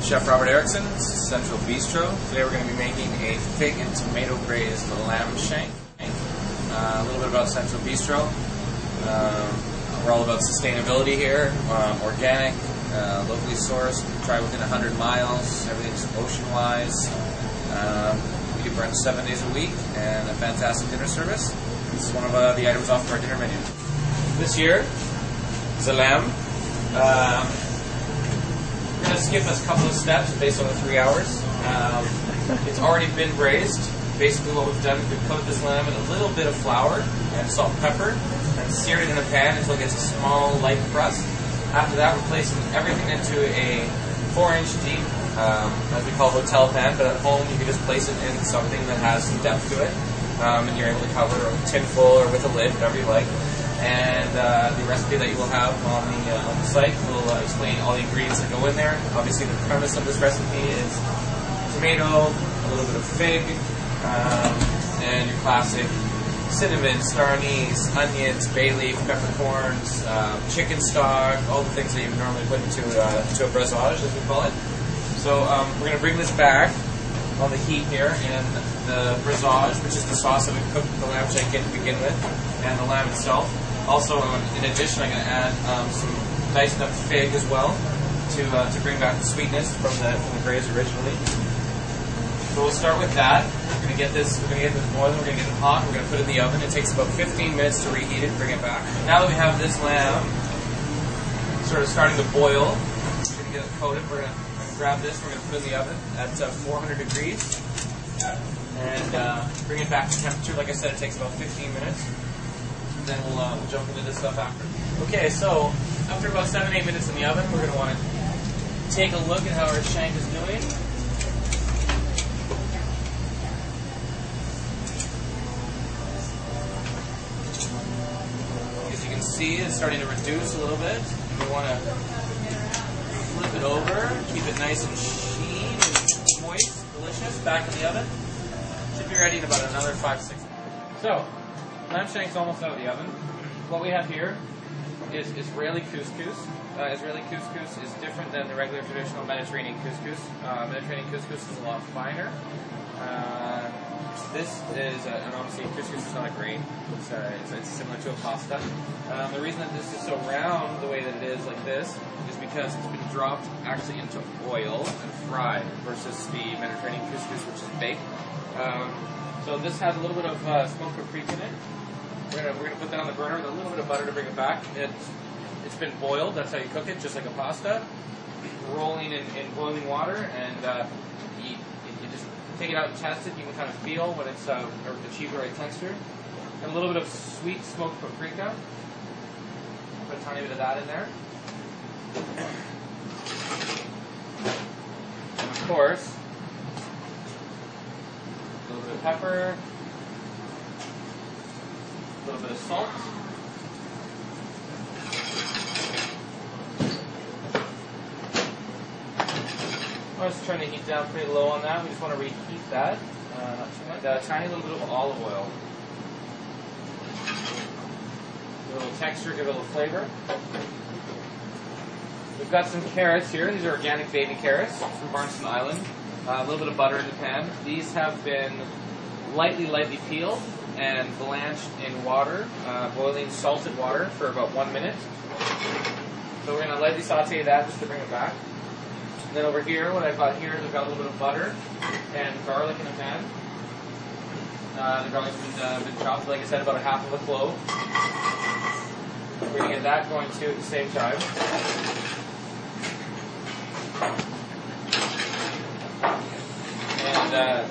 Chef Robert Erickson, Central Bistro. Today we're going to be making a fig and tomato braised lamb shank. A little bit about Central Bistro. We're all about sustainability here, organic, locally sourced, try within 100 miles, everything's ocean-wise. We do brunch 7 days a week and a fantastic dinner service. This is one of the items off of our dinner menu. This year is a lamb. We're going to skip a couple of steps based on the 3 hours. It's already been braised. Basically what we've done is we've coated this lamb in a little bit of flour and salt and pepper and seared it in a pan until it gets a small light crust. After that we're placing everything into a 4-inch deep, as we call hotel pan, but at home you can just place it in something that has some depth to it. And you're able to cover it with tin foil or with a lid, whatever you like. And the recipe that you will have on the site will explain all the ingredients that go in there. Obviously, the premise of this recipe is tomato, a little bit of fig, and your classic cinnamon, star anise, onions, bay leaf, peppercorns, chicken stock, all the things that you would normally put into a braisage, as we call it. So we're going to bring this back on the heat here, and the braisage, which is the sauce that we cooked the lamb shank in to begin with, and the lamb itself. Also, in addition, I'm going to add some diced up fig as well to bring back the sweetness from the braise originally. So we'll start with that. We're going to get this boiling. We're going to get it hot. We're going to put it in the oven. It takes about 15 minutes to reheat it and bring it back. Now that we have this lamb sort of starting to boil, we're going to get it coated. We're going to grab this. We're going to put it in the oven at 400 degrees and bring it back to temperature. Like I said, it takes about 15 minutes. Then we'll jump into this stuff after. Okay, so after about 7-8 minutes in the oven, we're going to want to take a look at how our shank is doing. As you can see, it's starting to reduce a little bit. We want to flip it over, keep it nice and sheen and moist, delicious. Back in the oven. Should be ready in about another 5-6 minutes. So, lamb shank's almost out of the oven. What we have here is Israeli couscous. Israeli couscous is different than the regular traditional Mediterranean couscous. Mediterranean couscous is a lot finer. This is, and obviously couscous is not a grain. It's similar to a pasta. The reason that this is so round the way that it is like this is because it's been dropped actually into oil and fried versus the Mediterranean couscous, which is baked. So this has a little bit of smoked paprika in it. We're gonna put that on the burner with a little bit of butter to bring it back. It's been boiled. That's how you cook it, just like a pasta. Rolling in boiling water, and you just take it out and test it. You can kind of feel when it's achieved the right texture. And a little bit of sweet smoked paprika. Put a tiny bit of that in there. And of course, a little bit of pepper. A little bit of salt. I'm just trying to heat down pretty low on that. We just want to reheat that. Not too much. A tiny little bit of olive oil. Give it a little texture, give it a little flavor. We've got some carrots here. These are organic baby carrots from Barnstone Island. A little bit of butter in the pan. These have been lightly peeled and blanched in water, boiling salted water for about 1 minute. So we're going to lightly saute that just to bring it back. And then over here, what I've got here is I've got a little bit of butter and garlic in a pan. The garlic's been chopped, like I said, about a half of a clove. We're going to get that going too at the same time. And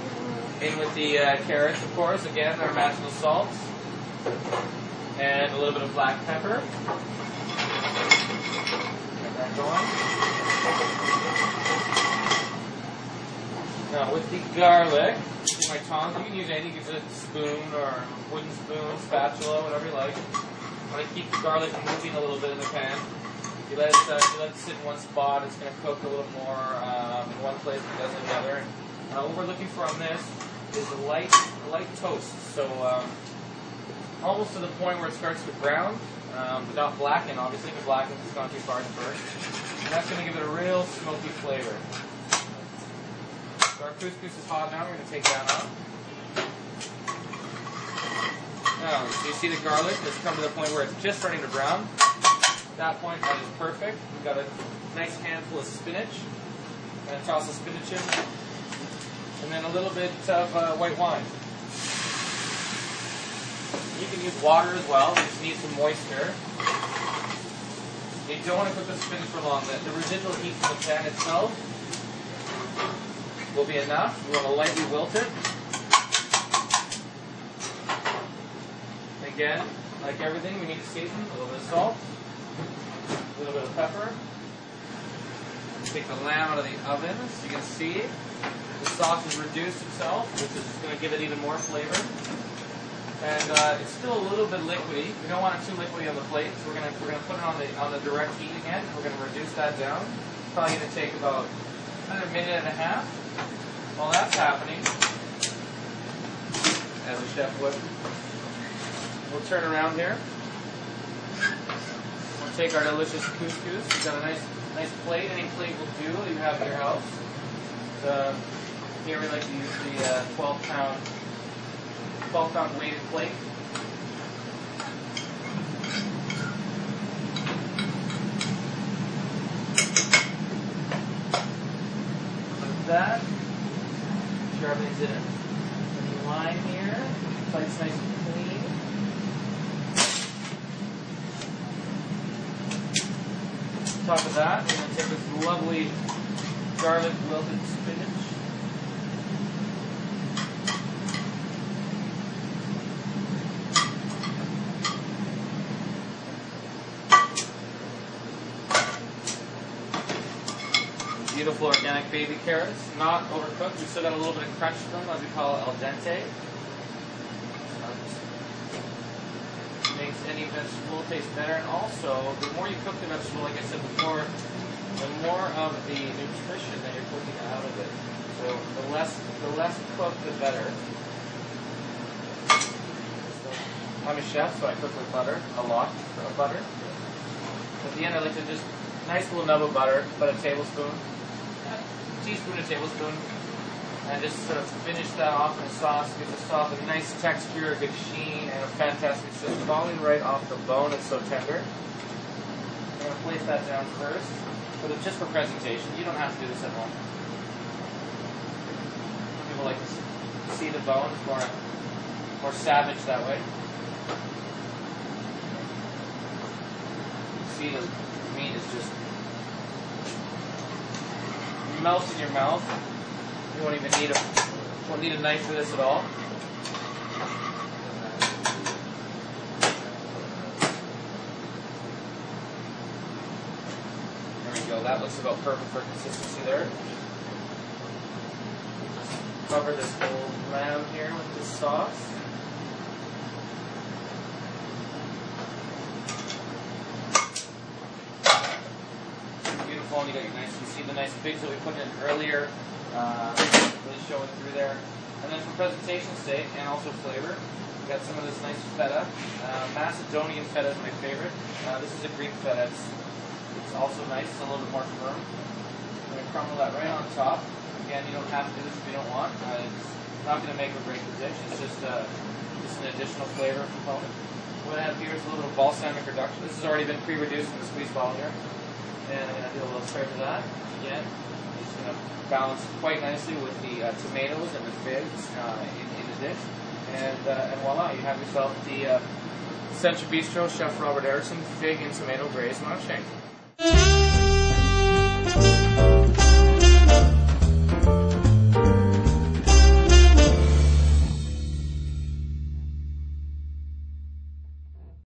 in with the carrots, of course, again, our natural salt, and a little bit of black pepper. Get that going. Now, with the garlic, using my tongs, you can use anything. You can use a spoon or wooden spoon, spatula, whatever you like. I want to keep the garlic moving a little bit in the pan. If you let it sit in one spot, it's going to cook a little more in one place than it does in the other. And what we're looking for on this is a light toast, so almost to the point where it starts to brown, but not blacken, obviously, because blacken has gone too far to burn. And that's going to give it a real smoky flavor. So our couscous is hot now. We're going to take that off. Now, so you see the garlic has come to the point where it's just starting to brown. At that point, that is perfect. We've got a nice handful of spinach. I'm going to toss the spinach in. And then a little bit of white wine. You can use water as well. You just need some moisture. You don't want to cook the spinach for long. The residual heat from the pan itself will be enough. You want to lightly wilt it. Again, like everything, we need to season. A little bit of salt, a little bit of pepper. Take the lamb out of the oven so you can see the sauce has reduced itself, which is going to give it even more flavor. And it's still a little bit liquidy. We don't want it too liquidy on the plate, so we're going to put it on the direct heat again. We're going to reduce that down. Probably going to take about a minute and a half. While that's happening, as a chef would, we'll turn around here. We'll take our delicious couscous. We've got a nice plate. Any plate will do that you have in your house. Here we like to use the 12-pound weighted plate. Like that. Make sure everything's in a line here. Plate's nice and clean. On top of that, we're going to take this lovely garlic wilted spinach. Beautiful organic baby carrots, not overcooked. We still got a little bit of crunch to them, as we call it, al dente. Makes any vegetable taste better, and also the more you cook the vegetable, like I said before, the more of the nutrition that you're putting out of it. So the less cooked, the better. So, I'm a chef, so I cook with butter, a lot of butter. At the end, I like to just nice little nub of butter, about a tablespoon. Teaspoon, a tablespoon, and just sort of finish that off in the sauce. Gives the sauce a nice texture, a good sheen, and a fantastic. It's just falling right off the bone. It's so tender. I'm going to place that down first, but it's just for presentation. You don't have to do this at home. Some people like to see the bone. It's more savage that way. See the meat is just melts in your mouth. You won't even need a knife for this at all. There we go. That looks about perfect for consistency there. Cover this whole lamb here with this sauce. You got your you see the nice pigs that we put in earlier, really showing through there. And then for presentation sake and also flavor, we got some of this nice feta. Macedonian feta is my favorite. This is a Greek feta. It's also nice. It's a little bit more firm. I'm going to crumble that right on top. Again, you don't have to do this if you don't want. It's not going to make or break the dish. It's just an additional flavor component. What I have here is a little bit of balsamic reduction. This has already been pre-reduced in the squeeze bottle here. And I'm going to do a little stir to that. Again, it's going to balance quite nicely with the tomatoes and the figs in the dish. And voila, you have yourself the Central Bistro Chef Robert Erickson Fig and Tomato Braised Shank.